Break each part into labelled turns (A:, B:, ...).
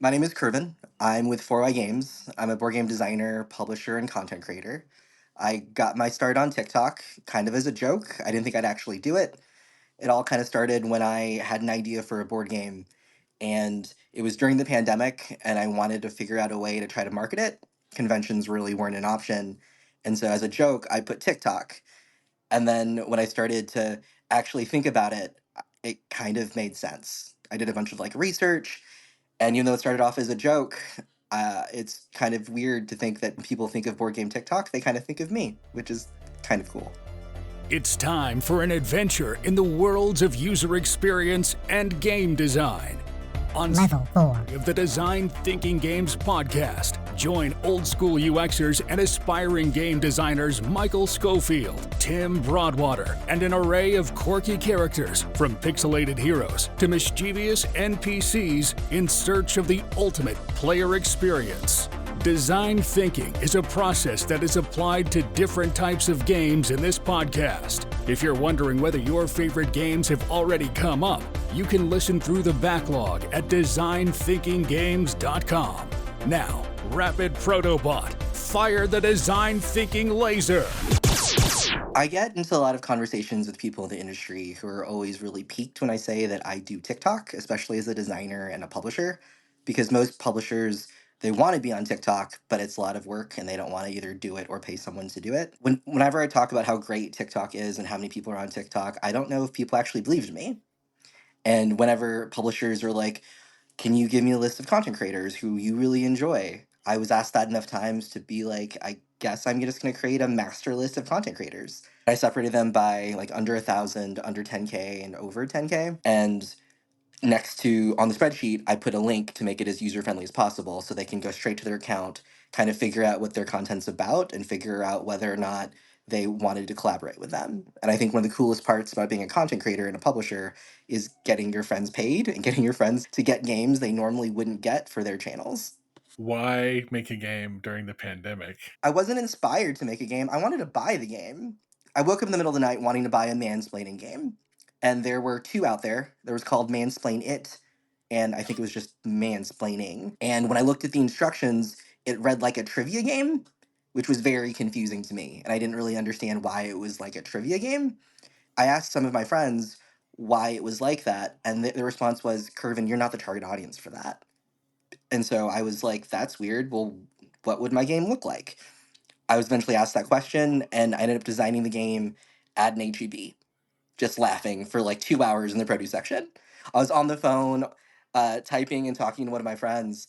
A: My name is Kervin. I'm with 4Y Games. I'm a board game designer, publisher, and content creator. I got my start on TikTok kind of as a joke. I didn't think I'd actually do it. It all kind of started when I had an idea for a board game, and it was during the pandemic, and I wanted to figure out a way to try to market it. Conventions really weren't an option. And so, as a joke, I put TikTok. And then when I started to actually think about it, it kind of made sense. I did a bunch of research, and even though it started off as a joke, it's kind of weird to think that when people think of board game TikTok, they kind of think of me, which is kind of cool.
B: It's time for an adventure in the worlds of user experience and game design. On
C: Level 4
B: of the Design Thinking Games podcast, join old school UXers and aspiring game designers Michael Schofield, Tim Broadwater, and an array of quirky characters from pixelated heroes to mischievous NPCs in search of the ultimate player experience. Design thinking is a process that is applied to different types of games in this podcast. If you're wondering whether your favorite games have already come up, you can listen through the backlog at designthinkinggames.com. Now, Rapid Protobot, fire the design thinking laser.
A: I get into a lot of conversations with people in the industry who are always really piqued when I say that I do TikTok, especially as a designer and a publisher, because most publishers, they want to be on TikTok, but it's a lot of work and they don't want to either do it or pay someone to do it. Whenever I talk about how great TikTok is and how many people are on TikTok, I don't know if people actually believed me. And whenever publishers are like, can you give me a list of content creators who you really enjoy? I was asked that enough times to be like, I guess I'm just going to create a master list of content creators. I separated them by under 1,000, under 10K, and over 10K. And next to on the spreadsheet, I put a link to make it as user friendly as possible so they can go straight to their account, kind of figure out what their content's about, and figure out whether or not they wanted to collaborate with them. And I think one of the coolest parts about being a content creator and a publisher is getting your friends paid and getting your friends to get games they normally wouldn't get for their channels.
D: Why make a game during the pandemic?
A: I wasn't inspired to make a game. I wanted to buy the game. I woke up in the middle of the night wanting to buy a mansplaining game. And there were two out there. There was called Mansplain It, and I think it was just mansplaining. And when I looked at the instructions, it read like a trivia game, which was very confusing to me. And I didn't really understand why it was like a trivia game. I asked some of my friends why it was like that, and the response was, Kervin, you're not the target audience for that. And so I was like, that's weird. Well, what would my game look like? I was eventually asked that question, and I ended up designing the game at an HEB, just laughing for 2 hours in the produce section. I was on the phone, typing and talking to one of my friends,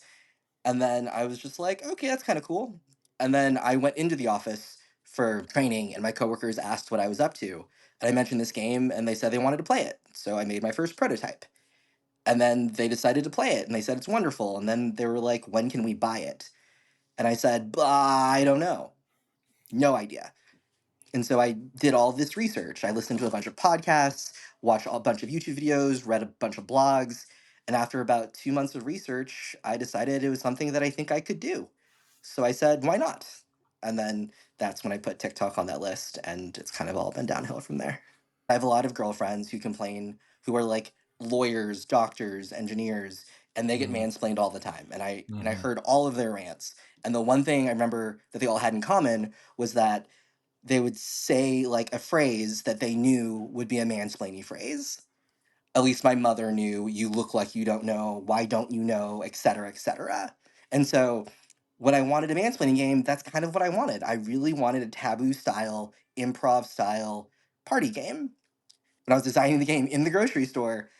A: and then I was just like, okay, that's kind of cool. And then I went into the office for training, and my coworkers asked what I was up to. And I mentioned this game, and they said they wanted to play it. So I made my first prototype. And then they decided to play it, and they said it's wonderful. And then they were like, when can we buy it? And I said, I don't know. No idea. And so I did all this research. I listened to a bunch of podcasts, watched a bunch of YouTube videos, read a bunch of blogs. And after about 2 months of research, I decided it was something that I think I could do. So I said, why not? And then that's when I put TikTok on that list, and it's kind of all been downhill from there. I have a lot of girlfriends who complain, who are like lawyers, doctors, engineers, and they get mansplained all the time. And I heard all of their rants. And the one thing I remember that they all had in common was that they would say a phrase that they knew would be a mansplaining phrase. At least my mother knew, you look like you don't know, why don't you know, et cetera, et cetera. And so when I wanted a mansplaining game, that's kind of what I wanted. I really wanted a taboo style, improv style party game. When I was designing the game in the grocery store,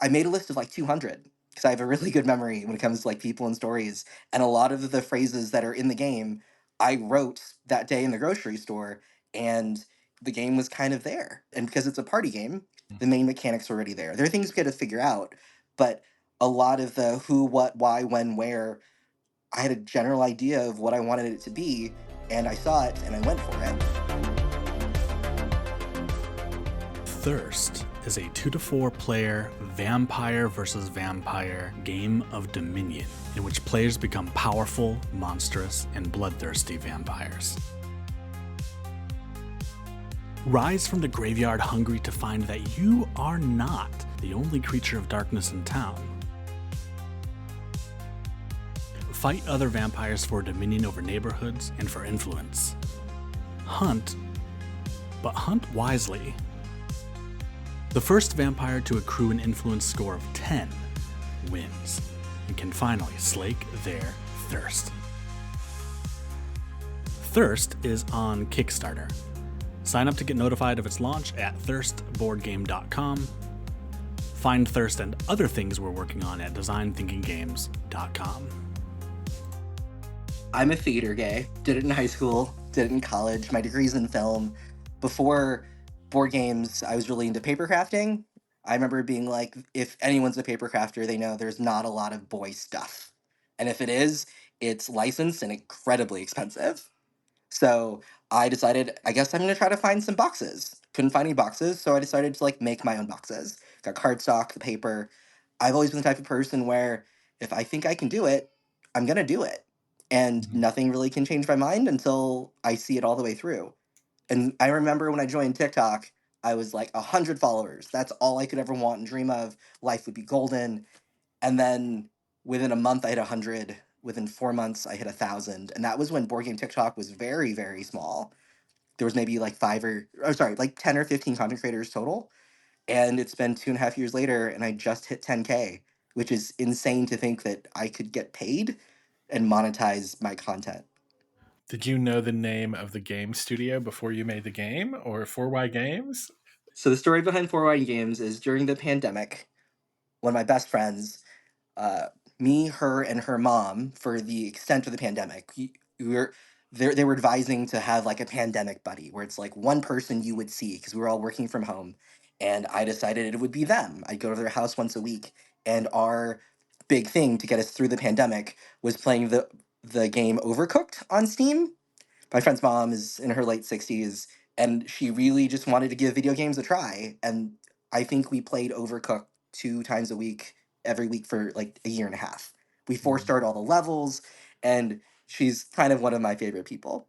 A: I made a list of 200 because I have a really good memory when it comes to people and stories. And a lot of the phrases that are in the game, I wrote that day in the grocery store, and the game was kind of there. And because it's a party game, the main mechanics are already there. There are things we had to figure out, but a lot of the who, what, why, when, where, I had a general idea of what I wanted it to be, and I saw it and I went for it.
E: Thirst is a 2 to 4 player vampire versus vampire game of Dominion, in which players become powerful, monstrous, and bloodthirsty vampires. Rise from the graveyard hungry to find that you are not the only creature of darkness in town. Fight other vampires for dominion over neighborhoods and for influence. Hunt, but hunt wisely. The first vampire to accrue an influence score of 10 wins and can finally slake their thirst. Thirst is on Kickstarter. Sign up to get notified of its launch at thirstboardgame.com. Find Thirst and other things we're working on at designthinkinggames.com.
A: I'm a theater gay. Did it in high school, did it in college. My degree's in film. Before board games, I was really into paper crafting. I remember being like, if anyone's a paper crafter, they know there's not a lot of boy stuff. And if it is, it's licensed and incredibly expensive. So I decided, I guess I'm gonna try to find some boxes. Couldn't find any boxes, so I decided to like make my own boxes. Got cardstock, the paper. I've always been the type of person where if I think I can do it, I'm gonna do it. And nothing really can change my mind until I see it all the way through. And I remember when I joined TikTok, I was like 100 followers. That's all I could ever want and dream of. Life would be golden. And then within a month, I hit 100. Within 4 months, I hit 1,000. And that was when board game TikTok was very, very small. There was maybe like like 10 or 15 content creators total. And it's been 2.5 years later, and I just hit 10K, which is insane to think that I could get paid and monetize my content.
D: Did you know the name of the game studio before you made the game, or 4Y Games?
A: So the story behind 4Y Games is during the pandemic, one of my best friends, uh, me, her, and her mom, for the extent of the pandemic, we were they were advising to have like a pandemic buddy, where it's like one person you would see because we were all working from home, and I decided it would be them. I'd go to their house once a week, and our big thing to get us through the pandemic was playing the game Overcooked on Steam. My friend's mom is in her late 60s, and she really just wanted to give video games a try. And I think we played Overcooked 2 times a week, every week for like a year and a half. We four-starred all the levels, and she's kind of one of my favorite people.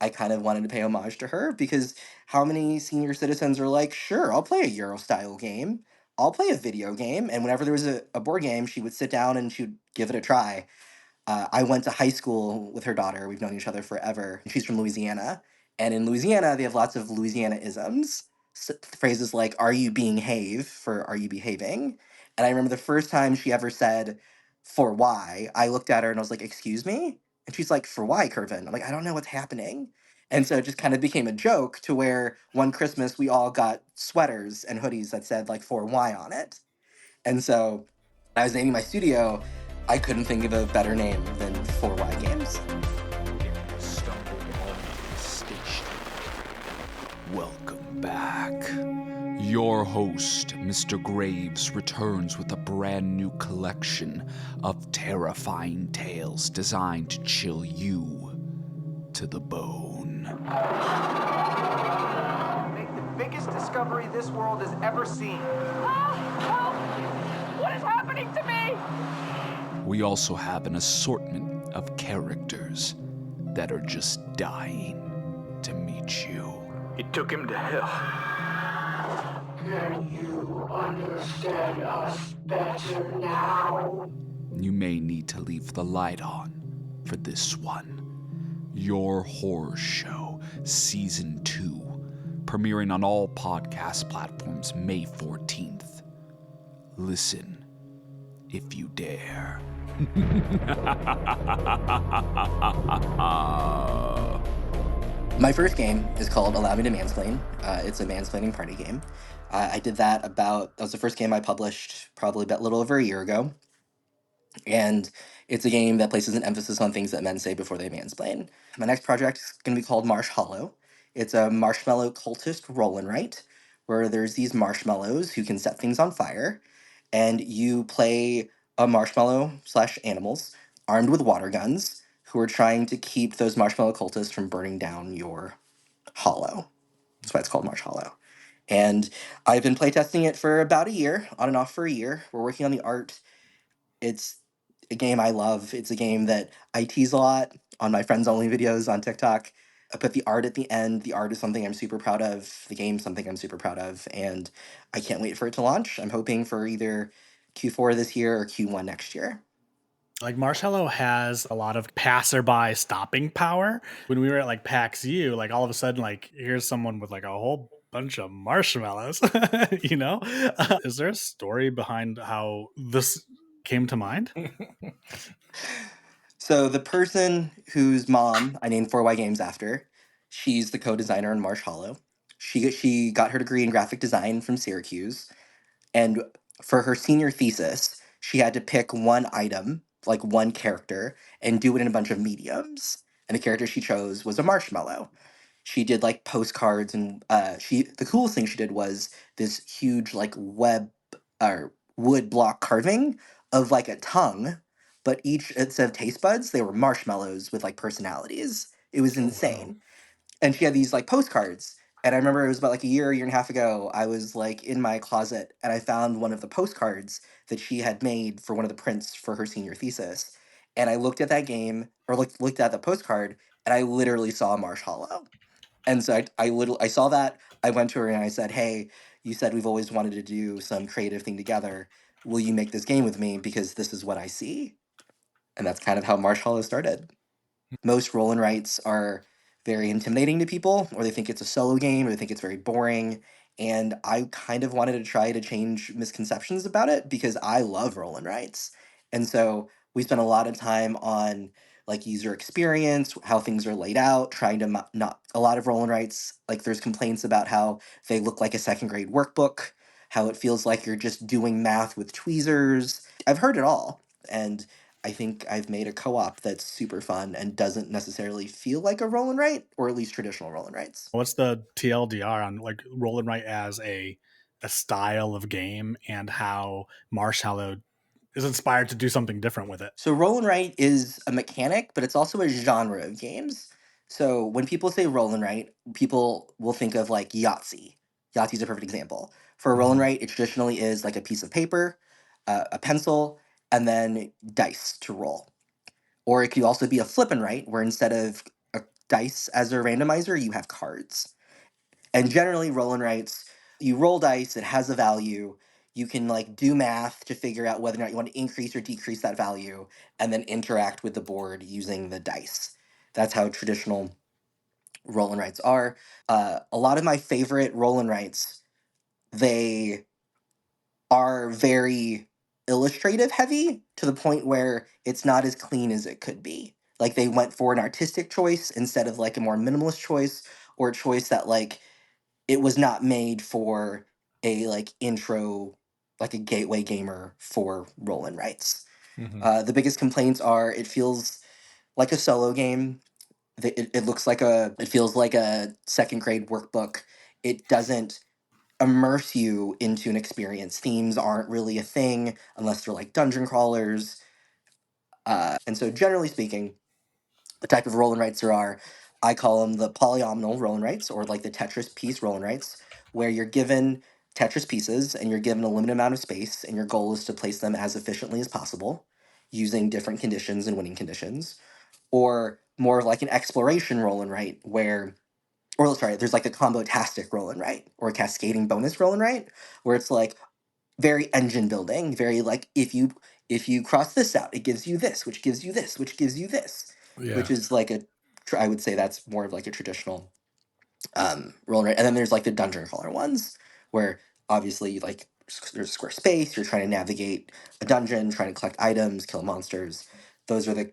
A: I kind of wanted to pay homage to her because how many senior citizens are like, sure, I'll play a Euro style game. I'll play a video game. And whenever there was a board game, she would sit down and she would give it a try. I went to high school with her daughter. We've known each other forever. She's from Louisiana. And in Louisiana, they have lots of Louisiana isms. Phrases like, are you being have for are you behaving? And I remember the first time she ever said, for why, I looked at her and I was like, excuse me? And she's like, for why, Kervin? I'm like, I don't know what's happening. And so it just kind of became a joke to where one Christmas we all got sweaters and hoodies that said like for why on it. And so I was naming my studio. I couldn't think of a better name than 4Y Games.
C: Welcome back. Your host, Mr. Graves, returns with a brand new collection of terrifying tales designed to chill you to the bone.
F: Make the biggest discovery this world has ever seen.
G: Help! What is happening to me?
C: We also have an assortment of characters that are just dying to meet you.
F: It took him to hell.
H: Can you understand us better now?
C: You may need to leave the light on for this one. Your Horror Show, Season 2, premiering on all podcast platforms May 14th. Listen, if you dare.
A: My first game is called Allow Me to Mansplain. It's a mansplaining party game. I did that that was the first game I published probably about a little over a year ago. And it's a game that places an emphasis on things that men say before they mansplain. My next project is going to be called Marsh Hallow. It's a marshmallow cultist roll and write, where there's these marshmallows who can set things on fire, and you play a marshmallow slash animals armed with water guns who are trying to keep those marshmallow cultists from burning down your hollow. That's why it's called Marsh Hallow. And I've been playtesting it for about a year, on and off for a year. We're working on the art. It's a game I love. It's a game that I tease a lot on my friends only videos on TikTok. I put the art at the end. The art is something I'm super proud of. The game's something I'm super proud of. And I can't wait for it to launch. I'm hoping for either Q4 this year or Q1 next year.
E: Like Marsh Hallow has a lot of passerby stopping power. When we were at like PAX U, like all of a sudden, like here's someone with like a whole bunch of marshmallows, you know? Is there a story behind how this came to mind?
A: So the person whose mom I named 4Y Games after, she's the co-designer in Marsh Hallow. She got her degree in graphic design from Syracuse, and for her senior thesis, she had to pick one item, like one character, and do it in a bunch of mediums. And the character she chose was a marshmallow. She did like postcards, and she the coolest thing she did was this huge like web or wood block carving of like a tongue, but each instead of taste buds, they were marshmallows with like personalities. It was
D: Oh wow.
A: insane. And she had these like postcards. And I remember it was about like a year and a half ago. I was like in my closet and I found one of the postcards that she had made for one of the prints for her senior thesis. And I looked at that game or looked at the postcard and I literally saw Marsh Hollow. And so I saw that. I went to her and I said, "Hey, you said we've always wanted to do some creative thing together. Will you make this game with me? Because this is what I see." And that's kind of how Marsh Hollow started. Most roll and writes are very intimidating to people, or they think it's a solo game, or they think it's very boring. And I kind of wanted to try to change misconceptions about it because I love roll and writes. And so we spent a lot of time on like user experience, how things are laid out, trying to not a lot of roll and writes. Like there's complaints about how they look like a second grade workbook, how it feels like you're just doing math with tweezers. I've heard it all. And I think I've made a co-op that's super fun and doesn't necessarily feel like a roll and write, or at least traditional roll and writes.
E: What's the TLDR on like roll and write as a style of game and how Marsh Hallow is inspired to do something different with it?
A: So roll and write is a mechanic, but it's also a genre of games. So when people say roll and write, people will think of like Yahtzee. Yahtzee is a perfect example. For a roll and
D: Mhm.
A: write, it traditionally is like a piece of paper, a pencil, and then dice to roll. Or it could also be a flip and write, where instead of a dice as a randomizer, you have cards. And generally, roll and writes, you roll dice, it has a value. You can like do math to figure out whether or not you want to increase or decrease that value, and then interact with the board using the dice. That's how traditional roll and writes are. A lot of my favorite roll and writes, they are very illustrative heavy to the point where it's not as clean as it could be. Like they went for an artistic choice instead of like a more minimalist choice or a choice that like it was not made for a like intro like a gateway gamer for roll and writes.
D: Mhm.
A: The biggest complaints are it feels like a solo game. It looks like it feels like a second grade workbook. It doesn't immerse you into an experience. Themes aren't really a thing unless they're like dungeon crawlers. And so generally speaking, the type of roll and writes there are, I call them the polyomnal roll and writes or like the Tetris piece roll and writes, where you're given Tetris pieces and you're given a limited amount of space, and your goal is to place them as efficiently as possible using different conditions and winning conditions. Or more like an exploration roll and write, where, or sorry, there's like a combo tastic roll and write or a cascading bonus roll and write, where it's like very engine building, very like if you cross this out, it gives you this, which gives you this, which gives you this, which
D: Yeah.
A: is like I would say that's more of like a traditional roll and write. And then there's like the dungeon crawler ones where obviously like there's square space, you're trying to navigate a dungeon, trying to collect items, kill monsters. Those are the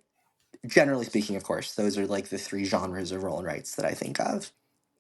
A: generally speaking, of course, those are like the three genres of roll and writes that I think of.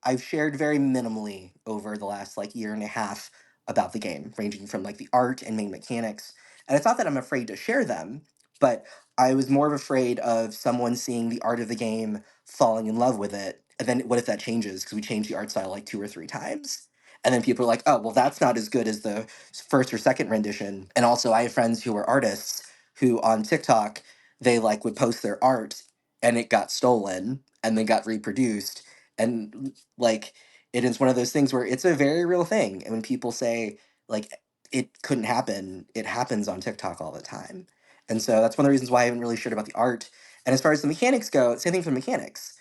A: I've shared very minimally over the last like year and a half about the game, ranging from like the art and main mechanics. And it's not that I'm afraid to share them, but I was more afraid of someone seeing the art of the game, falling in love with it, and then what if that changes because we changed the art style like two or three times? And then people are like, oh, well, that's not as good as the first or second rendition. And also, I have friends who are artists who on TikTok, they like would post their art and it got stolen and then got reproduced. And like it is one of those things where it's a very real thing. And when people say like it couldn't happen, it happens on TikTok all the time. And so that's one of the reasons why I haven't really shared about the art. And as far as the mechanics go, same thing for mechanics.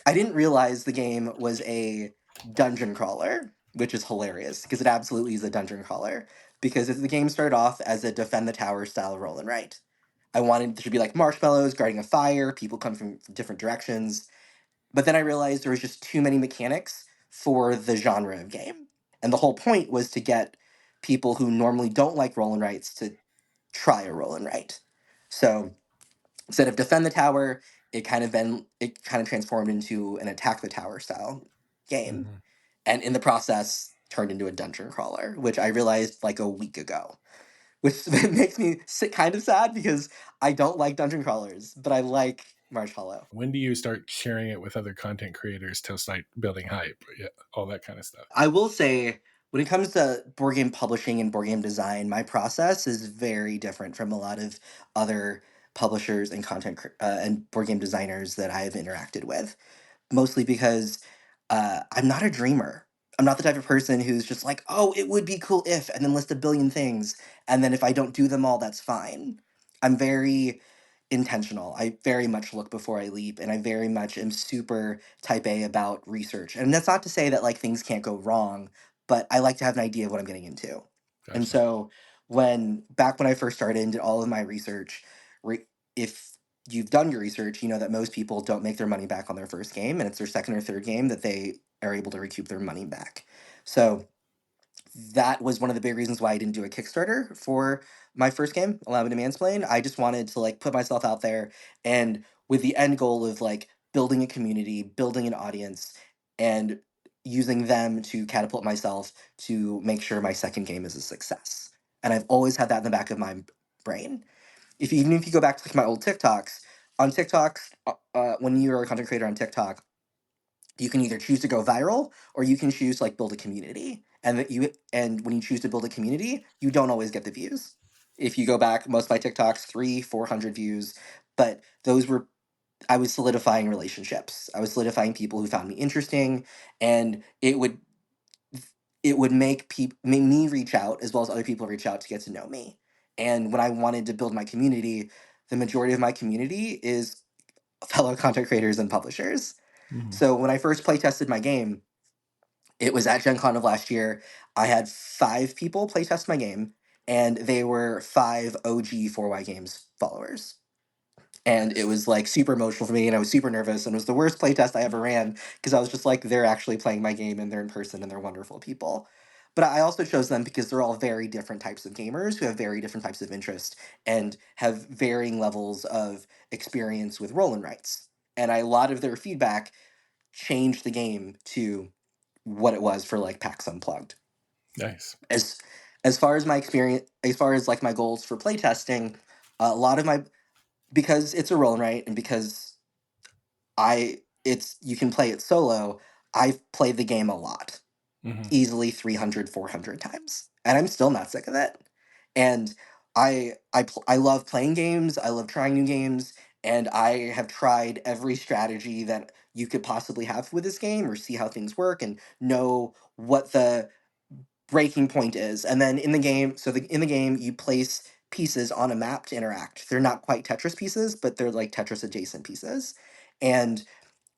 A: I didn't realize the game was a dungeon crawler, which is hilarious because it absolutely is a dungeon crawler. Because the game started off as a defend the tower style roll and write. I wanted there to be like marshmallows guarding a fire, people come from different directions. But then I realized there was just too many mechanics for the genre of game. And the whole point was to get people who normally don't like roll and writes to try a roll and write. So instead of defend the tower, it kind of transformed into an attack the tower style game.
D: Mhm.
A: And in the process turned into a dungeon crawler, which I realized like a week ago. Which makes me kind of sad because I don't like dungeon crawlers, but I like Marsh Hallow.
D: When do you start sharing it with other content creators to start building hype? Yeah, all that kind of stuff.
A: I will say, when it comes to board game publishing and board game design, my process is very different from a lot of other publishers and and board game designers that I have interacted with. Mostly because I'm not a dreamer. I'm not the type of person who's just like, oh, it would be cool if, and then list a billion things, and then if I don't do them all, that's fine. I'm very intentional. I very much look before I leap, and I very much am super type A about research. And that's not to say that like things can't go wrong, but I like to have an idea of what I'm getting into. And
D: Gotcha.
A: so when I first started and did all of my research, if you've done your research, you know that most people don't make their money back on their first game, and it's their second or third game that they are able to recoup their money back. So that was one of the big reasons why I didn't do a Kickstarter for my first game, Allow Me to Mansplain. I just wanted to like put myself out there and with the end goal of like building a community, building an audience, and using them to catapult myself to make sure my second game is a success. And I've always had that in the back of my brain. Even if you go back to like my old TikToks, on TikToks, when you're a content creator on TikTok, you can either choose to go viral or you can choose to like build a community. And when you choose to build a community, you don't always get the views. If you go back, most of my TikToks, 400 views, but those were I was solidifying relationships. I was solidifying people who found me interesting, and it would make me reach out as well as other people reach out to get to know me. And when I wanted to build my community, the majority of my community is fellow content creators and publishers.
D: Mhm.
A: So when I first play tested my game, it was at Gen Con of last year. I had 5 people playtest my game, and they were 5 OG 4Y Games followers. And it
D: Nice.
A: was like super emotional for me, and I was super nervous, and it was the worst playtest I ever ran because I was just like, they're actually playing my game, and they're in person, and they're wonderful people. But I also chose them because they're all very different types of gamers who have very different types of interest and have varying levels of experience with roll and writes. And a lot of their feedback changed the game to what it was for like PAX Unplugged.
D: Nice.
A: As as far as my experience, as far as like my goals for playtesting, a lot of my because it's a roll and write, and because you can play it solo. I've played the game a lot,
D: Hmm.
A: easily 300, 400 times, and I'm still not sick of it. And I love playing games. I love trying new games, and I have tried every strategy that you could possibly have with this game, or see how things work, and know what the breaking point is. And then in the game, you place pieces on a map to interact. They're not quite Tetris pieces, but they're like Tetris adjacent pieces. And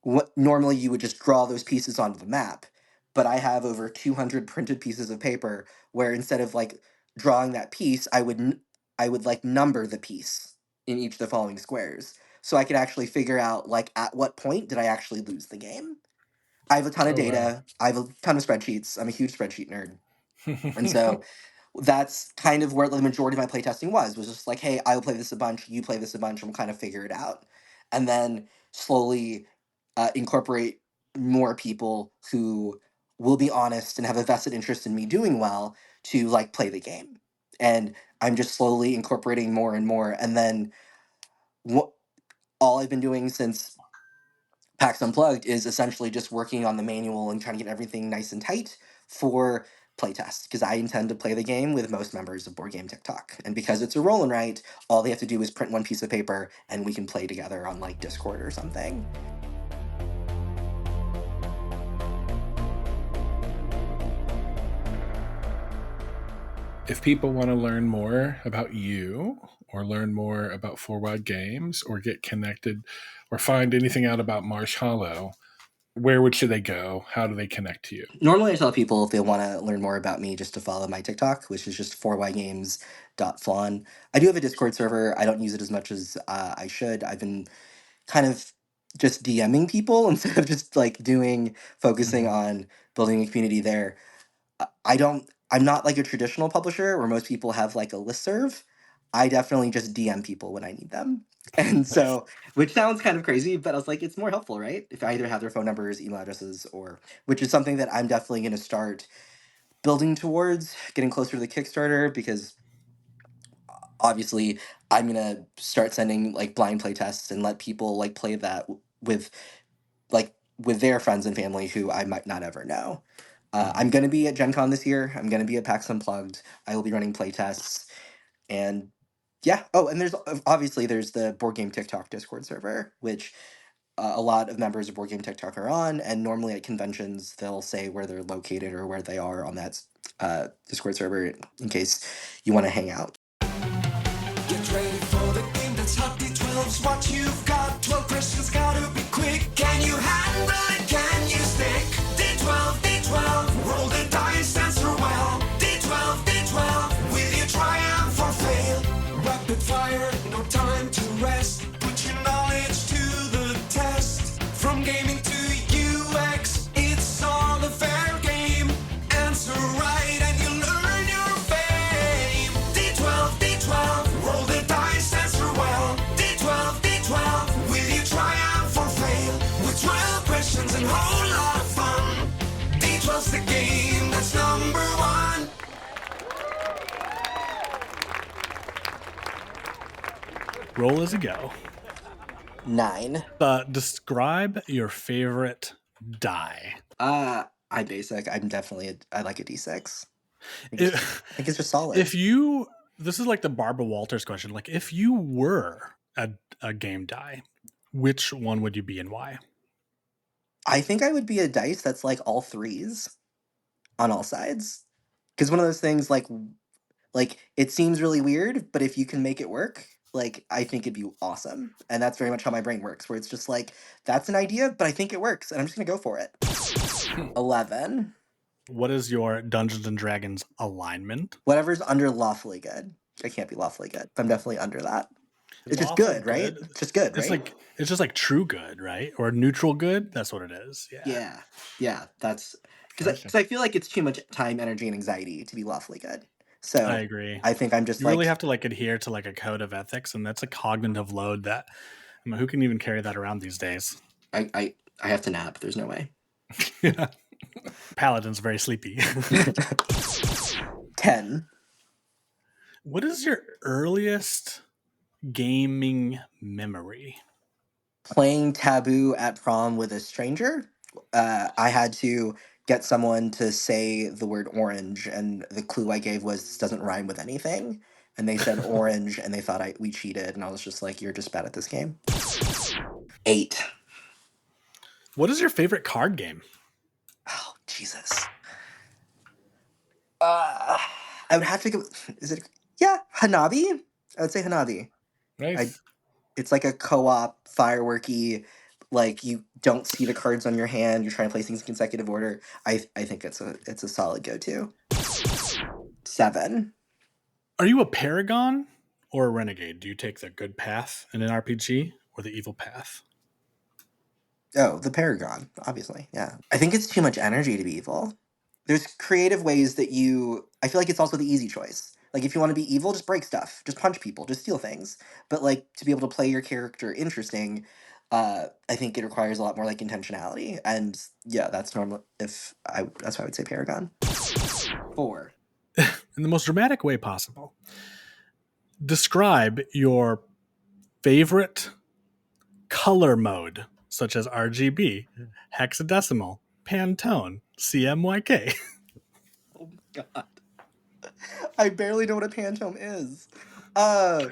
A: what normally you would just draw those pieces onto the map, but I have over 200 printed pieces of paper where instead of like drawing that piece, I would like number the piece in each of the following squares, so I could actually figure out like at what point did I actually lose the game. I have a ton of
D: Oh wow.
A: data. I have a ton of spreadsheets. I'm a huge spreadsheet nerd. And so that's kind of where the majority of my playtesting was just like, hey, I'll play this a bunch, you play this a bunch, and we'll kind of figure it out. And then slowly incorporate more people who will be honest and have a vested interest in me doing well to like play the game. And I'm just slowly incorporating more and more. And then what all I've been doing since PAX Unplugged is essentially just working on the manual and trying to get everything nice and tight for playtest because I intend to play the game with most members of Board Game TikTok. And because it's a roll and write, all they have to do is print one piece of paper and we can play together on like Discord or something.
D: If people want to learn more about you or learn more about Four Wide Games or get connected or find anything out about Marsh Hallow, should they go? How do they connect to you?
A: Normally I tell people if they want to learn more about me just to follow my TikTok, which is just 4Y Games Flan. I do have a Discord server. I don't use it as much as I should. I've been kind of just DMing people instead of just like focusing
D: Mhm.
A: on building a community there. I'm not like a traditional publisher where most people have like a listserv. I definitely just DM people when I need them. And so, which sounds kind of crazy, but I was like, it's more helpful, right? If I either have their phone numbers, email addresses, or which is something that I'm definitely going to start building towards, getting closer to the Kickstarter, because obviously I'm going to start sending like blind play tests and let people like play that with like with their friends and family who I might not ever know. I'm
D: Mhm.
A: going to be at Gen Con this year. I'm going to be at PAX Unplugged. I will be running playtests. And yeah. Oh, and there's obviously there's the Board Game TikTok Discord server, which a lot of members of Board Game TikTok are on. And normally at conventions, they'll say where they're located or where they are on that Discord server in case you want to hang out.
I: Get ready for the game that's hot. D12's what you've got. 12 questions gotta be quick. Can you handle it? Can you stick? D12, D12. Roll the dice, answer well. D12, D12. Will you triumph or fail? Rapid fire, no time to rest. Put your knowledge to the test. From gaming to UX, it's all a fair game. Answer right and you'll earn your fame. D12, D12. Roll the dice, answer well. D12, D12. Will you triumph or fail? With 12 questions and a whole lot of fun. D12's the game that's number one.
E: Roll as you go.
A: 9.
E: Describe your favorite die.
A: I'm basic. I like a D6. I think it's just solid.
E: This is like the Barbara Walters question. Like, if you were a game die, which one would you be and why?
A: I think I would be a dice that's like all threes on all sides. Because one of those things like it seems really weird, but if you can make it work, like I think it'd be awesome. And that's very much how my brain works, where it's just like, that's an idea, but I think it works, and I'm just gonna go for it. 11.
E: What is your Dungeons and Dragons alignment?
A: Whatever's under lawfully good. I can't be lawfully good, but I'm definitely under that. It's just
E: Lawful
A: good, right? It's just good,
E: It's
A: right?
E: like it's just like true good, right? Or neutral good. That's what it is. Yeah.
A: Yeah. That's
D: Gotcha.
A: because I feel like it's too much time, energy, and anxiety to be lawfully good. So
E: I agree.
A: I think I'm just
E: You really have to like adhere to like a code of ethics, and that's a cognitive load that who can even carry that around these days?
A: I have to nap. There's no way.
E: Yeah. Paladin's very sleepy.
A: 10.
E: What is your earliest gaming memory?
A: Playing Taboo at prom with a stranger. I had to get someone to say the word orange, and the clue I gave was this doesn't rhyme with anything. And they said orange, and they thought we cheated, and I was just like, "You're just bad at this game." 8.
E: What is your favorite card game?
A: Oh Jesus. I would have to go. Is it? Yeah, Hanabi. I would say Hanabi.
D: Nice.
A: It's like a co-op fireworky, like you don't see the cards on your hand, you're trying to play things in consecutive order. I think it's a solid go-to. 7.
E: Are you a paragon or a renegade? Do you take the good path in an RPG or the evil path?
A: Oh, the Paragon, obviously. Yeah. I think it's too much energy to be evil. There's creative ways that I feel like it's also the easy choice. Like if you want to be evil, just break stuff, just punch people, just steal things. But like to be able to play your character interesting, I think it requires a lot more like intentionality. And yeah, that's normal. That's why I would say Paragon. 4.
E: In the most dramatic way possible. Describe your favorite color mode, such as RGB, hexadecimal, Pantone, CMYK.
A: Oh my god. I barely know what a Pantone is. I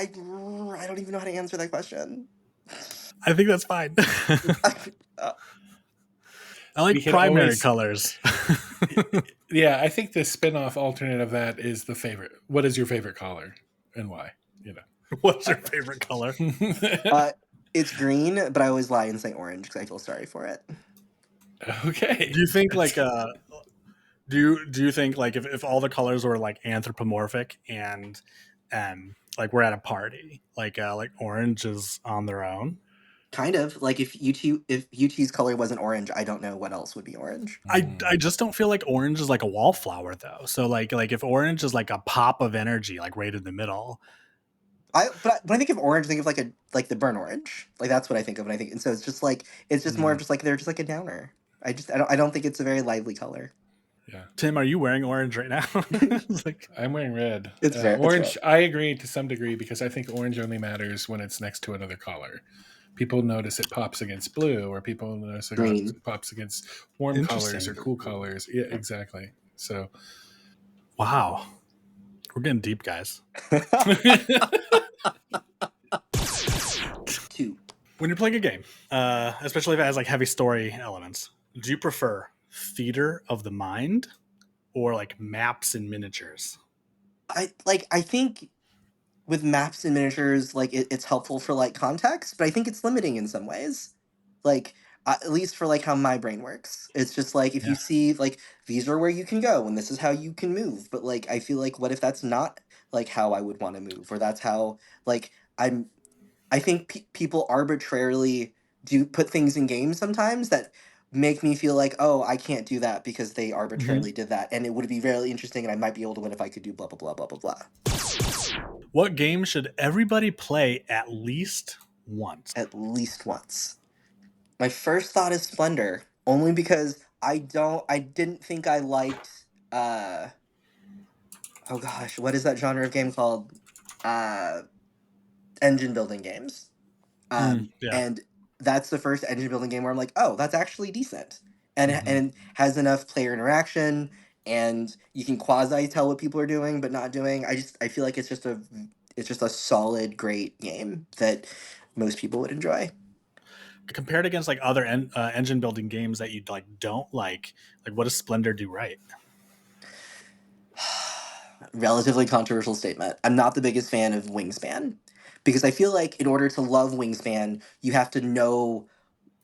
A: don't even know how to answer that question.
E: I think that's fine. I like
D: We can
E: primary
D: always-
E: colors.
D: Yeah, I think the spin-off alternate of that is the favorite. What is your favorite color and why?
E: What's your favorite color?
A: It's green, but I always lie and say orange because I feel sorry for it.
D: Okay.
E: Do you think like Do you think like if all the colors were like anthropomorphic and like we're at a party, like orange is on their own?
A: Kind of like if UT's color wasn't orange, I don't know what else would be orange.
E: I just don't feel like orange is like a wallflower though. So like if orange is like a pop of energy, like right in the middle.
A: But when I think of orange, I think of like the burnt orange. Like that's what I think of when I think. And so it's just more of just like they're just like a downer. I don't think it's a very lively color.
D: Yeah.
E: Tim, are you wearing orange right now? Like,
D: I'm wearing red.
A: It's fair.
D: Orange,
A: It's fair.
D: I agree to some degree because I think orange only matters when it's next to another color. People notice it pops against blue, or people notice it
A: Green.
D: pops against warm colors or cool colors. Yeah, exactly. So,
E: wow, we're getting deep, guys.
A: 2.
E: When you're playing a game, especially if it has like heavy story elements, do you prefer theater of the mind or like maps and miniatures?
A: I think with maps and miniatures, like it's helpful for like context, but I think it's limiting in some ways. Like at least for like how my brain works, it's just like if
E: Yeah.
A: you see like these are where you can go and this is how you can move, but like I feel like what if that's not like how I would want to move, or that's how like I think people arbitrarily do put things in games sometimes that make me feel like, oh, I can't do that because they arbitrarily did that, and it would be really interesting, and I might be able to win if I could do blah blah blah blah blah blah.
E: What game should everybody play at least once?
A: At least once. My first thought is Splendor, only because I didn't think I liked oh gosh, what is that genre of game called? Uh Engine building games.
E: Yeah.
A: And that's the first engine building game where I'm like, oh, that's actually decent, and
D: Mhm.
A: and has enough player interaction, and you can quasi tell what people are doing but not doing. I feel like it's just a solid, great game that most people would enjoy.
E: Compared against like other engine building games that you like don't like what does Splendor do right?
A: Relatively controversial statement. I'm not the biggest fan of Wingspan because I feel like in order to love Wingspan, you have to know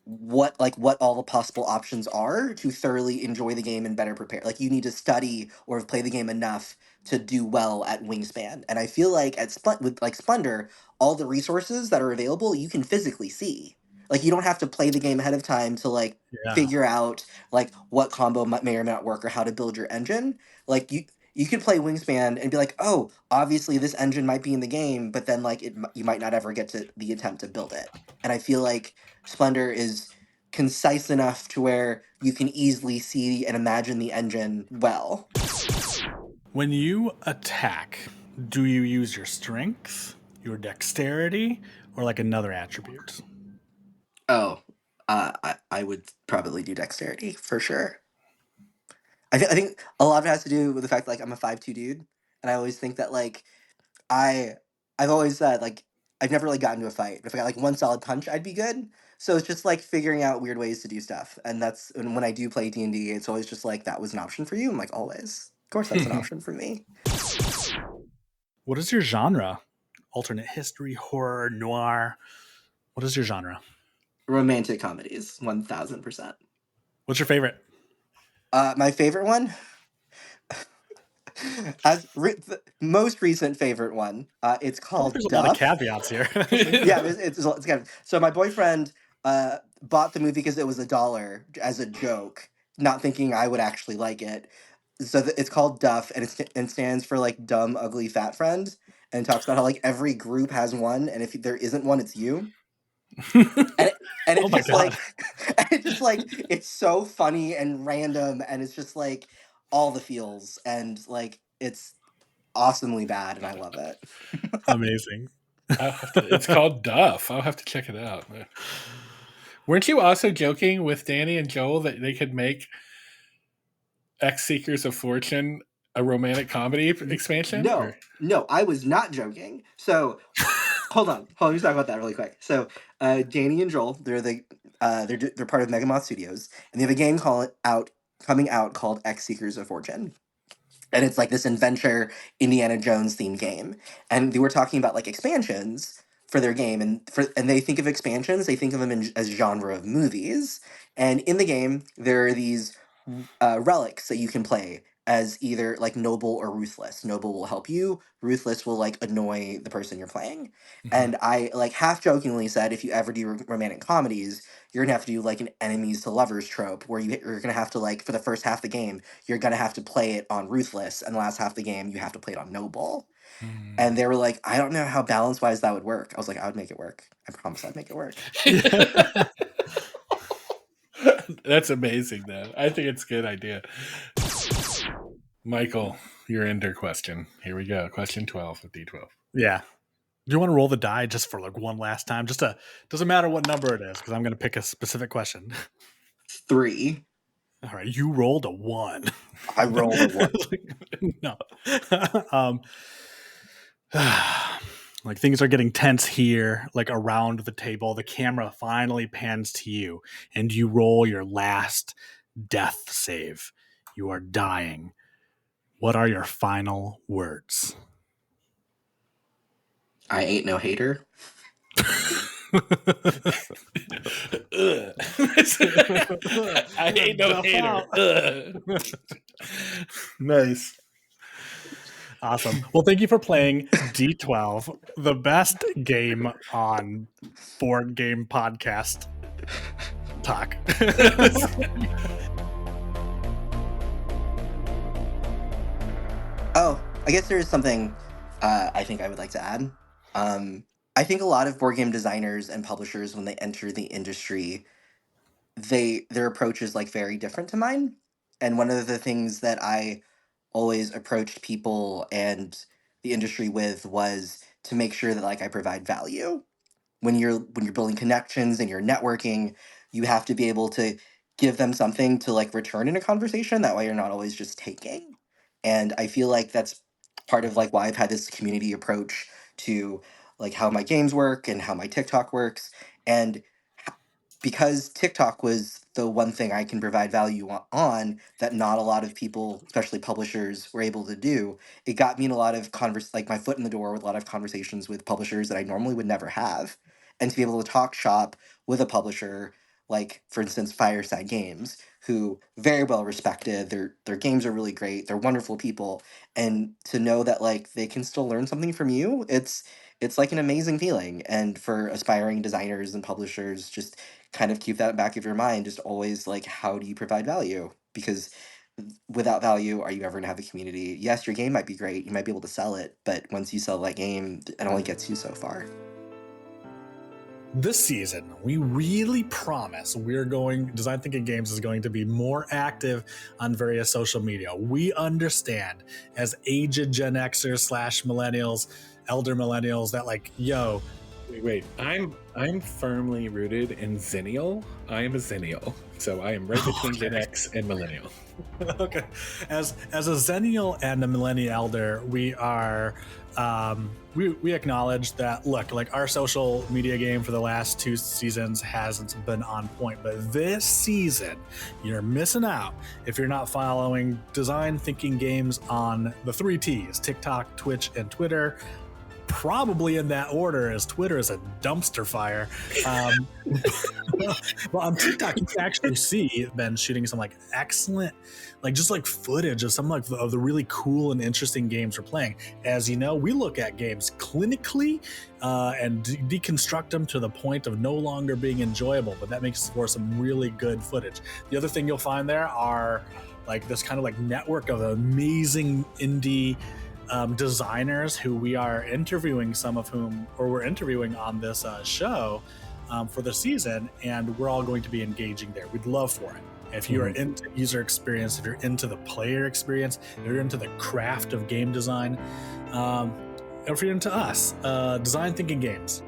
A: what all the possible options are to thoroughly enjoy the game and better prepare. Like you need to study or have played the game enough to do well at Wingspan. And I feel like with like Splendor, all the resources that are available you can physically see. Like you don't have to play the game ahead of time to like
E: Yeah.
A: figure out like what combo may or may not work or how to build your engine. Like you could play Wingspan and be like, oh, obviously this engine might be in the game, but then like you might not ever get to the attempt to build it. And I feel like Splendor is concise enough to where you can easily see and imagine the engine well.
E: When you attack, do you use your strength, your dexterity, or like another attribute?
A: Oh, I would probably do dexterity for sure. I think a lot of it has to do with the fact that, like I'm a 5'2" dude, and I always think that like I I've always said like I've never really gotten into a fight, but if I got like one solid punch, I'd be good. So it's just like figuring out weird ways to do stuff, and when I do play D&D, it's always just like that was an option for you. I'm like always, of course, that's an option for me.
E: What is your genre? Alternate history, horror, noir. What is your genre?
A: Romantic comedies, 1000%.
E: What's your favorite?
A: My favorite one, the most recent favorite one, it's called
E: There's a lot of
A: Duff.
E: caveats here.
A: Yeah, it's kind of. So my boyfriend bought the movie because it was $1 as a joke, not thinking I would actually like it. So it's called Duff, and it stands for like dumb, ugly, fat friend, and talks about how like every group has one, and if there isn't one, it's you. And
E: Oh
A: it's
E: my
A: just like,
E: God.
A: and it's just like it's so funny and random, and it's just like all the feels, and like it's awesomely bad, and I love it.
E: Amazing.
D: It's called Duff. I'll have to check it out. Weren't you also joking with Danny and Joel that they could make X Seekers of Fortune a romantic comedy expansion? Or?
A: No, I was not joking. So hold on. Let me talk about that really quick. So, Danny and Joel, they're part of Megamoth Studios, and they have a game coming out called X Seekers of Fortune, and it's like this adventure Indiana Jones themed game. And they were talking about like expansions for their game, and they think of expansions, they think of them as genre of movies. And in the game, there are these relics that you can play as either like noble or ruthless. Noble will help you, ruthless will like annoy the person you're playing.
D: Mhm.
A: And I like half jokingly said if you ever do romantic comedies, you're gonna have to do like an enemies to lovers trope where you're gonna have to like for the first half of the game, you're gonna have to play it on ruthless, and the last half of the game you have to play it on noble. And they were like, I don't know how balance wise that would work. I was like, I would make it work. I promise I'd make it work.
D: That's amazing, though. I think it's a good idea. Michael, your ender question. Here we go. Question 12 of D12.
E: Yeah. Do you want to roll the die just for like one last time? Doesn't matter what number it is, because I'm going to pick a specific question.
A: 3.
E: All right, you rolled a 1.
A: I rolled a 1.
E: No. Like things are getting tense here, like around the table. The camera finally pans to you, and you roll your last death save. You are dying. What are your final words?
A: I ain't no hater.
D: I ain't no hater. Nice.
E: Awesome. Well, thank you for playing D12, the best game on board game podcast talk.
A: Oh, I guess there is something I think I would like to add. I think a lot of board game designers and publishers, when they enter the industry, their approach is like very different to mine. And one of the things that I always approached people and the industry with was to make sure that like I provide value. When you're building connections and you're networking, you have to be able to give them something to like return in a conversation. That way you're not always just taking. And I feel like that's part of like why I've had this community approach to like how my games work and how my TikTok works. And because TikTok was the one thing I can provide value on that not a lot of people, especially publishers, were able to do, it got me in a lot of like my foot in the door with a lot of conversations with publishers that I normally would never have. And to be able to talk shop with a publisher, like for instance, Fireside Games, who very well respected, their games are really great, they're wonderful people, and to know that like they can still learn something from you, it's like an amazing feeling. And for aspiring designers and publishers, just kind of keep that in the back of your mind, just always like how do you provide value, because without value are you ever going to have a community? Yes, your game might be great, you might be able to sell it, but once you sell that game, it only gets you so far.
E: This season, we really promise Design Thinking Games is going to be more active on various social media. We understand as aged Gen Xers / millennials, elder millennials, that like, yo,
D: Wait. I'm firmly rooted in Zennial. I am a Zennial, so I am right between Gen X and Millennial.
E: Okay, as a Zennial and a Millennial elder, we are we acknowledge that. Look, like our social media game for the last 2 seasons hasn't been on point, but this season you're missing out if you're not following Design Thinking Games on the 3 T's: TikTok, Twitch, and Twitter. Probably in that order, as Twitter is a dumpster fire. Well, on TikTok, you can actually see Ben shooting some like excellent, like just like footage of some like of the really cool and interesting games we're playing. As you know, we look at games clinically and deconstruct them to the point of no longer being enjoyable, but that makes for some really good footage. The other thing you'll find there are like this kind of like network of amazing indie designers who we are interviewing, some of whom, or we're interviewing on this show for the season, and we're all going to be engaging there. We'd love for it. If you are into user experience, if you're into the player experience, if you're into the craft of game design, or if you're into us, Design Thinking Games.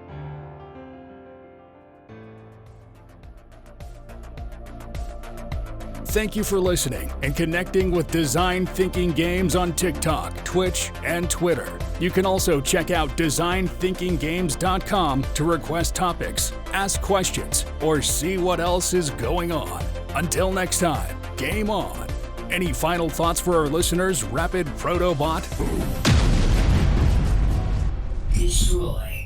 B: Thank you for listening and connecting with Design Thinking Games on TikTok, Twitch, and Twitter. You can also check out designthinkinggames.com to request topics, ask questions, or see what else is going on. Until next time, game on. Any final thoughts for our listeners, Rapid Protobot?
H: Destroy.